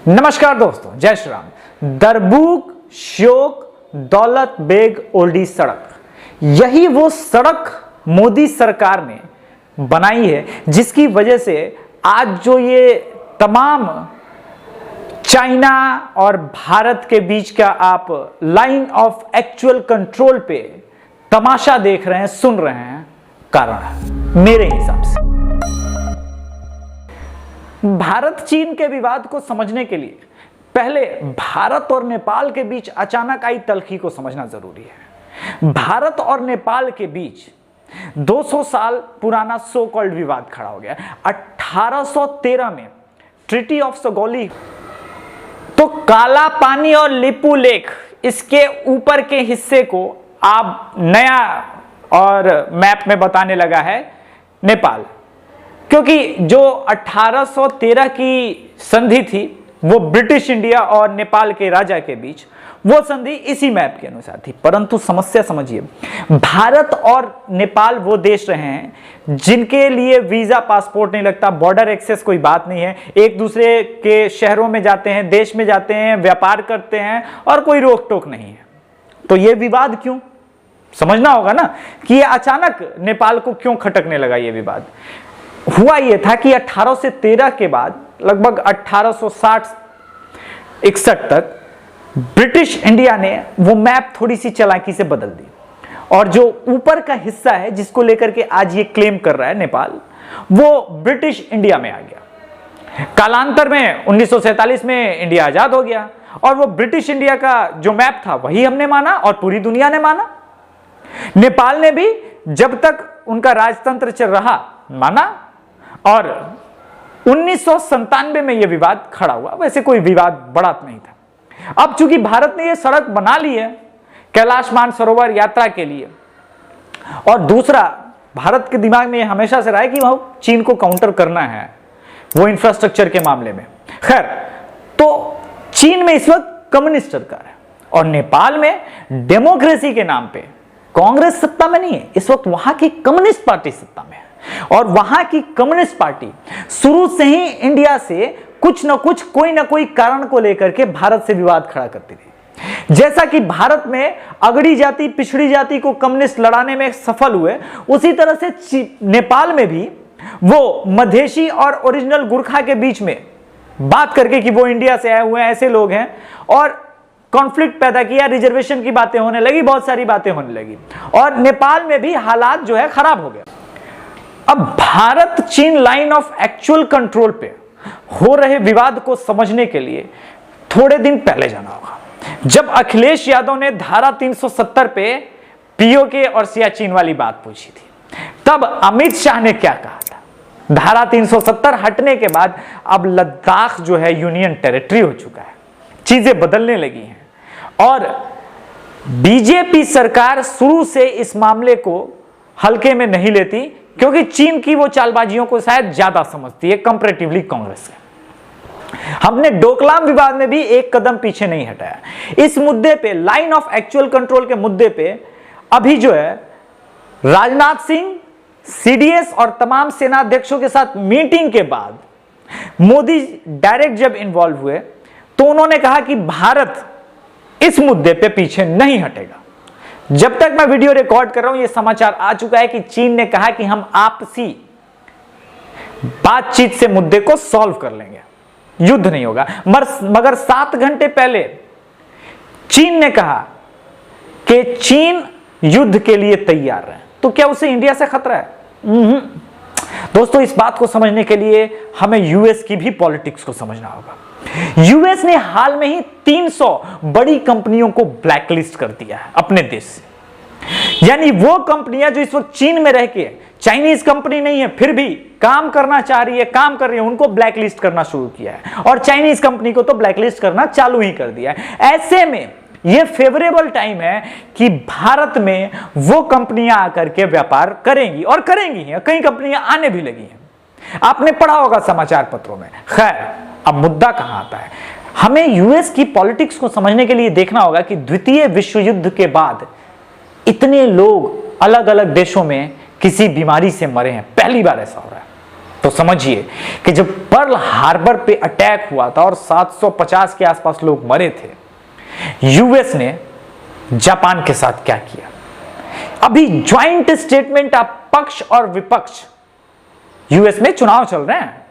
नमस्कार दोस्तों, जय श्री राम। दरबूक श्योक दौलत बेग ओल्डी सड़क, यही वो सड़क मोदी सरकार ने बनाई है जिसकी वजह से आज जो ये तमाम चाइना और भारत के बीच का आप लाइन ऑफ एक्चुअल कंट्रोल पे तमाशा देख रहे हैं, सुन रहे हैं, कारण है मेरे हिसाब से। भारत चीन के विवाद को समझने के लिए पहले भारत और नेपाल के बीच अचानक आई तल्खी को समझना जरूरी है। भारत और नेपाल के बीच 200 साल पुराना सो कॉल्ड विवाद खड़ा हो गया। 1813 में ट्रीटी ऑफ सगौली, तो काला पानी और लिपू लेक, इसके ऊपर के हिस्से को आप नया और मैप में बताने लगा है नेपाल, क्योंकि जो 1813 की संधि थी वो ब्रिटिश इंडिया और नेपाल के राजा के बीच, वो संधि इसी मैप के अनुसार थी। परंतु समस्या समझिए, भारत और नेपाल वो देश रहे हैं जिनके लिए वीजा पासपोर्ट नहीं लगता, बॉर्डर एक्सेस कोई बात नहीं है, एक दूसरे के शहरों में जाते हैं, देश में जाते हैं, व्यापार करते हैं और कोई रोक टोक नहीं है। तो ये विवाद क्यों, समझना होगा ना कि ये अचानक नेपाल को क्यों खटकने लगा। ये विवाद हुआ ये था कि 18 से 13 के बाद लगभग 1860-61 तक ब्रिटिश इंडिया ने वो मैप थोड़ी सी चालाकी से बदल दी और जो ऊपर का हिस्सा है जिसको लेकर के आज ये क्लेम कर रहा है नेपाल, वो ब्रिटिश इंडिया में आ गया। कालांतर में 1947 में इंडिया आजाद हो गया और वो ब्रिटिश इंडिया का जो मैप था वही हमने माना और पूरी दुनिया ने माना। नेपाल ने भी जब तक उनका राजतंत्र चल रहा माना और 1997 में यह विवाद खड़ा हुआ। वैसे कोई विवाद बड़ा नहीं था। अब चूंकि भारत ने यह सड़क बना ली है कैलाश मानसरोवर यात्रा के लिए, और दूसरा भारत के दिमाग में यह हमेशा से रहा है कि वह चीन को काउंटर करना है वो इंफ्रास्ट्रक्चर के मामले में। खैर, तो चीन में इस वक्त कम्युनिस्ट सरकार है और नेपाल में डेमोक्रेसी के नाम पे कांग्रेस सत्ता में नहीं है, इस वक्त वहां की कम्युनिस्ट पार्टी सत्ता में है। और वहां की कम्युनिस्ट पार्टी शुरू से ही इंडिया से कुछ ना कुछ, कोई ना कोई कारण को लेकर के भारत से विवाद खड़ा करती थी। जैसा कि भारत में अगड़ी जाति, पिछड़ी जाति को कम्युनिस्ट लड़ाने में सफल हुए, उसी तरह से नेपाल में भी वो मधेशी और ओरिजिनल गुरखा के बीच में बात करके कि वो इंडिया से आए हुए हैं, ऐसे लोग हैं, और कॉन्फ्लिक्ट पैदा किया, रिजर्वेशन की बातें होने लगी, बहुत सारी बातें होने लगी और नेपाल में भी हालात जो है खराब हो गया। अब भारत चीन लाइन ऑफ एक्चुअल कंट्रोल पे हो रहे विवाद को समझने के लिए थोड़े दिन पहले जाना होगा, जब अखिलेश यादव ने धारा 370 पे पीओके और सियाचिन वाली बात पूछी थी। तब अमित शाह ने क्या कहा था, धारा 370 हटने के बाद अब लद्दाख जो है यूनियन टेरिटरी हो चुका है, चीजें बदलने लगी हैं और बीजेपी सरकार शुरू से इस मामले को हल्के में नहीं लेती, क्योंकि चीन की वो चालबाजियों को शायद ज्यादा समझती है कंपैरेटिवली कांग्रेस से। हमने डोकलाम विवाद में भी एक कदम पीछे नहीं हटाया। इस मुद्दे पे, लाइन ऑफ एक्चुअल कंट्रोल के मुद्दे पे अभी जो है राजनाथ सिंह, सीडीएस और तमाम सेनाध्यक्षों के साथ मीटिंग के बाद मोदी डायरेक्ट जब इन्वॉल्व हुए तो उन्होंने कहा कि भारत इस मुद्दे पे पीछे नहीं हटेगा। जब तक मैं वीडियो रिकॉर्ड कर रहा हूं, यह समाचार आ चुका है कि चीन ने कहा कि हम आपसी बातचीत से मुद्दे को सॉल्व कर लेंगे, युद्ध नहीं होगा। मगर 7 घंटे पहले चीन ने कहा कि चीन युद्ध के लिए तैयार है। तो क्या उसे इंडिया से खतरा है? दोस्तों, इस बात को समझने के लिए हमें यूएस की भी पॉलिटिक्स को समझना होगा। यूएस ने हाल में ही 300 बड़ी कंपनियों को ब्लैकलिस्ट कर दिया है अपने देश से। यानी वो कंपनियां जो इस वक्त चीन में रह के, चाइनीज कंपनी नहीं है फिर भी काम करना चाह रही है, काम कर रही है, उनको ब्लैकलिस्ट करना शुरू किया है और चाइनीज कंपनी को तो ब्लैकलिस्ट करना चालू ही कर दिया है। ऐसे में यह फेवरेबल टाइम है कि भारत में वो कंपनियां आकर के व्यापार करेंगी और करेंगी, कई कंपनियां आने भी लगी हैं। आपने पढ़ा होगा समाचार पत्रों में। खैर, अब मुद्दा कहां आता है, हमें यूएस की पॉलिटिक्स को समझने के लिए देखना होगा कि द्वितीय विश्व युद्ध के बाद इतने लोग अलग अलग देशों में किसी बीमारी से मरे हैं, पहली बार ऐसा हो रहा है। तो समझिए कि जब पर्ल हार्बर पे अटैक हुआ था और 750 के आसपास लोग मरे थे, यूएस ने जापान के साथ क्या किया। अभी ज्वाइंट स्टेटमेंट आप पक्ष और विपक्ष, यूएस में चुनाव चल रहे हैं,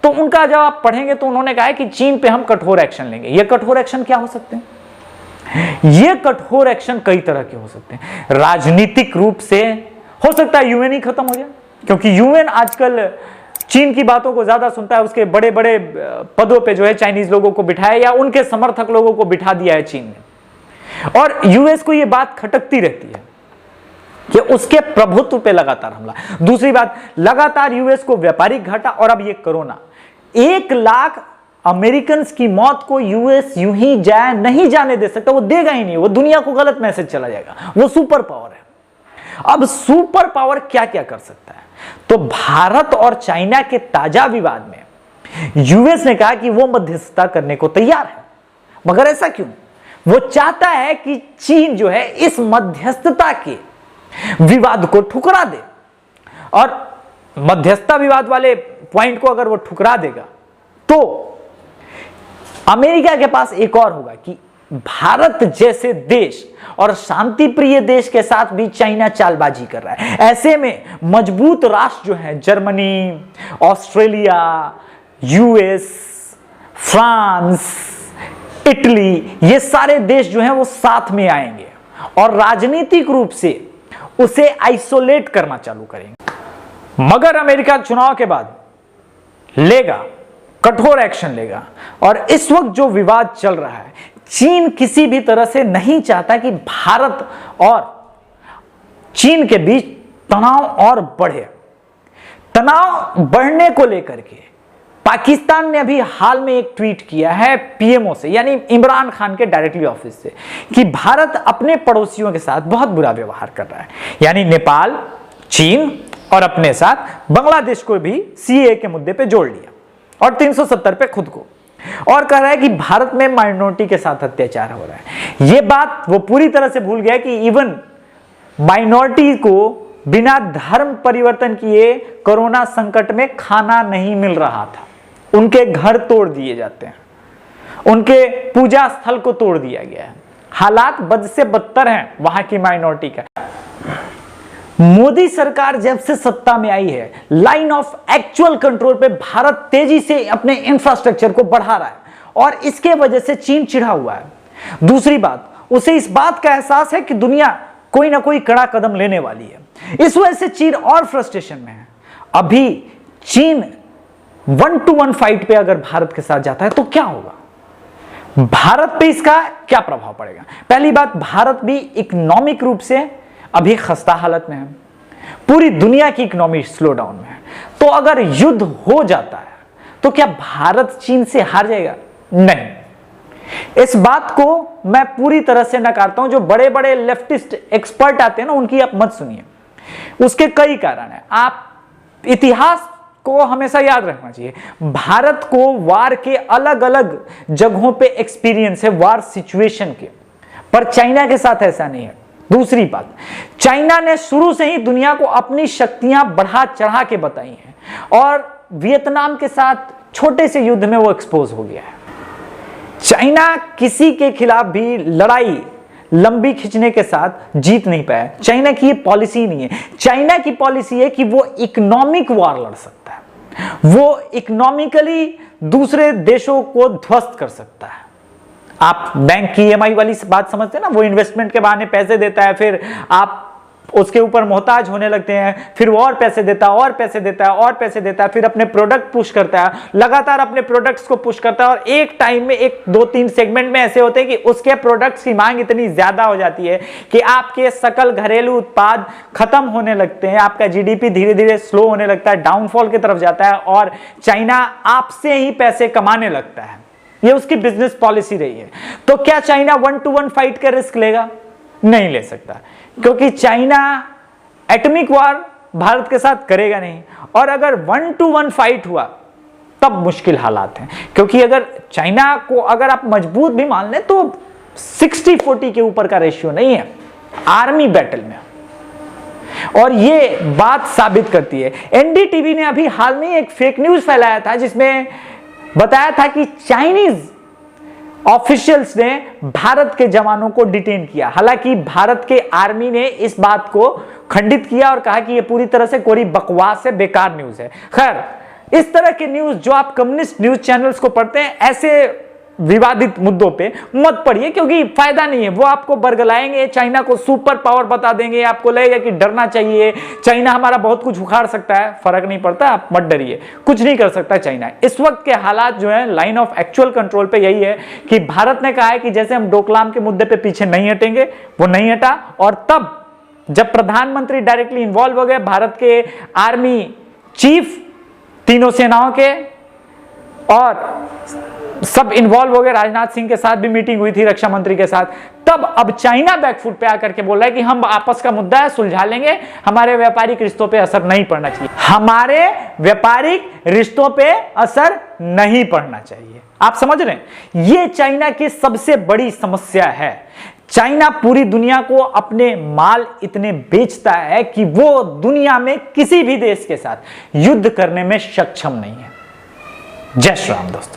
तो उनका जब आप पढ़ेंगे तो उन्होंने कहा है कि चीन पे हम कठोर एक्शन लेंगे। ये कठोर एक्शन क्या हो सकते हैं? ये कठोर एक्शन कई तरह के हो सकते हैं। राजनीतिक रूप से हो सकता है यूएन ही खत्म हो जाए, क्योंकि यूएन आजकल चीन की बातों को ज्यादा सुनता है। उसके बड़े बड़े पदों पे जो है चाइनीज लोगों को बिठाया या उनके समर्थक लोगों को बिठा दिया है चीन ने, और यूएस को यह बात खटकती रहती है कि उसके प्रभुत्व पे लगातार हमला। दूसरी बात, लगातार यूएस को व्यापारिक घाटा, और अब ये कोरोना। 1 लाख अमेरिकन की मौत को यूएस यूं ही नहीं जाने दे सकता, वो देगा ही नहीं, वो दुनिया को गलत मैसेज चला जाएगा। वो सुपर पावर है। अब सुपर पावर क्या क्या कर सकता है? तो भारत और चाइना के ताजा विवाद में यूएस ने कहा कि वो मध्यस्थता करने को तैयार है, मगर ऐसा क्यों? वो चाहता है कि चीन जो है इस मध्यस्थता के विवाद को ठुकरा दे, और मध्यस्थता विवाद वाले पॉइंट को अगर वो ठुकरा देगा तो अमेरिका के पास एक और होगा कि भारत जैसे देश और शांति प्रिय देश के साथ भी चाइना चालबाजी कर रहा है। ऐसे में मजबूत राष्ट्र जो है, Germany, Australia, US, France, Italy, ये सारे देश जो हैं वो साथ में आएंगे और राजनीतिक रूप से उसे आइसोलेट करना चालू करेंगे। मगर अमेरिका चुनाव के बाद लेगा, कठोर एक्शन लेगा। और इस वक्त जो विवाद चल रहा है, चीन किसी भी तरह से नहीं चाहता कि भारत और चीन के बीच तनाव और बढ़े। तनाव बढ़ने को लेकर के पाकिस्तान ने अभी हाल में एक ट्वीट किया है पीएमओ से, यानी इमरान खान के डायरेक्टली ऑफिस से, कि भारत अपने पड़ोसियों के साथ बहुत बुरा व्यवहार कर रहा है, यानी नेपाल, चीन और अपने साथ बांग्लादेश को भी सीएए के मुद्दे पे जोड़ लिया और 370 पे खुद को, और कह रहा है कि भारत में माइनॉरिटी के साथ अत्याचार हो रहा है। यह बात वो पूरी तरह से भूल गया कि इवन माइनॉरिटी को बिना धर्म परिवर्तन किए कोरोना संकट में खाना नहीं मिल रहा था। उनके घर तोड़ दिए जाते हैं, उनके पूजा स्थल को तोड़ दिया गया है। हालात बद से बदतर हैं वहां की माइनॉरिटी का। मोदी सरकार जब से सत्ता में आई है, लाइन ऑफ एक्चुअल कंट्रोल पे भारत तेजी से अपने इंफ्रास्ट्रक्चर को बढ़ा रहा है और इसके वजह से चीन चिढ़ा हुआ है। दूसरी बात, उसे इस बात का एहसास है कि दुनिया कोई ना कोई कड़ा कदम लेने वाली है। इस वजह से चीन और फ्रस्ट्रेशन में है। अभी चीन 1-to-1 फाइट पे अगर भारत के साथ जाता है तो क्या होगा? भारत पे इसका क्या प्रभाव पड़ेगा? पहली बात, भारत भी इकोनॉमिक रूप से अभी खस्ता हालत में है, पूरी दुनिया की इकोनॉमी स्लो डाउन में है। तो अगर युद्ध हो जाता है तो क्या भारत चीन से हार जाएगा? नहीं। इस बात को मैं पूरी तरह से नकारता हूं। जो बड़े बड़े लेफ्टिस्ट एक्सपर्ट आते हैं ना, उनकी आप मत सुनिए। उसके कई कारण हैं। आप इतिहास को हमेशा याद रखना चाहिए। भारत को वार के अलग अलग जगहों पे एक्सपीरियंस है, वार सिचुएशन के, पर चाइना के साथ ऐसा नहीं है। दूसरी बात, चाइना ने शुरू से ही दुनिया को अपनी शक्तियां बढ़ा चढ़ा के बताई हैं और वियतनाम के साथ छोटे से युद्ध में वो एक्सपोज हो गया है। चाइना किसी के खिलाफ भी लड़ाई लंबी खींचने के साथ जीत नहीं पाया। चाइना की ये पॉलिसी नहीं है। चाइना की पॉलिसी है कि वो इकोनॉमिक वार लड़ सकता है, वो इकोनॉमिकली दूसरे देशों को ध्वस्त कर सकता है। आप बैंक की ईएमआई वाली बात समझते हैं ना, वो इन्वेस्टमेंट के बहाने पैसे देता है, फिर आप उसके ऊपर मोहताज होने लगते हैं, फिर वो और पैसे देता है और पैसे देता है और पैसे देता है, फिर अपने प्रोडक्ट पुश करता है, लगातार अपने प्रोडक्ट्स को पुश करता है और एक टाइम में 1-2-3 सेगमेंट में ऐसे होते हैं कि उसके प्रोडक्ट्स की मांग इतनी ज्यादा हो जाती है कि आपके सकल घरेलू उत्पाद खत्म होने लगते हैं, आपका जीडीपी धीरे धीरे स्लो होने लगता है, डाउनफॉल की तरफ जाता है और चाइना आपसे ही पैसे कमाने लगता है। ये उसकी बिजनेस पॉलिसी रही है। तो क्या चाइना 1-to-1 फाइट का रिस्क लेगा? नहीं ले सकता, क्योंकि चाइना एटॉमिक वार भारत के साथ करेगा नहीं। और अगर 1-to-1 फाइट हुआ तब मुश्किल हालात हैं, क्योंकि अगर चाइना को अगर आप मजबूत भी मान लें तो 60-40 के ऊपर का रेशियो नहीं है आर्मी बैटल में। और ये बात साबित करती है। एनडीटीवी ने अभी हाल में एक फेक न्यूज फैलाया था जिसमें बताया था कि चाइनीज ऑफिशियल्स ने भारत के जवानों को डिटेन किया। हालांकि भारत के आर्मी ने इस बात को खंडित किया और कहा कि यह पूरी तरह से कोरी बकवास है, बेकार न्यूज है। खैर, इस तरह के न्यूज जो आप कम्युनिस्ट न्यूज चैनल्स को पढ़ते हैं, ऐसे विवादित मुद्दों पे मत पढ़िए, क्योंकि फायदा नहीं है। वो आपको बरगलाएंगे, चाइना को सुपर पावर बता देंगे, आपको लगेगा कि डरना चाहिए, चाइना हमारा बहुत कुछ उखाड़ सकता है। फर्क नहीं पड़ता, आप मत डरिए, कुछ नहीं कर सकता चाइना। इस वक्त के हालात जो है लाइन ऑफ एक्चुअल कंट्रोल पे यही है कि भारत ने कहा है कि जैसे हम डोकलाम के मुद्दे पे पीछे नहीं हटेंगे, वो नहीं हटा। और तब जब प्रधानमंत्री डायरेक्टली इन्वॉल्व हो गए, भारत के आर्मी चीफ तीनों सेनाओं के और सब इन्वॉल्व हो गए, राजनाथ सिंह के साथ भी मीटिंग हुई थी, रक्षा मंत्री के साथ, तब अब चाइना बैकफुट पे आकर के बोल रहा है कि हम आपस का मुद्दा है, सुलझा लेंगे, हमारे व्यापारिक रिश्तों पे असर नहीं पड़ना चाहिए, हमारे व्यापारिक रिश्तों पे असर नहीं पड़ना चाहिए। आप समझ रहे हैं, ये चाइना की सबसे बड़ी समस्या है। चाइना पूरी दुनिया को अपने माल इतने बेचता है कि वो दुनिया में किसी भी देश के साथ युद्ध करने में सक्षम नहीं है। जय श्री राम दोस्तों।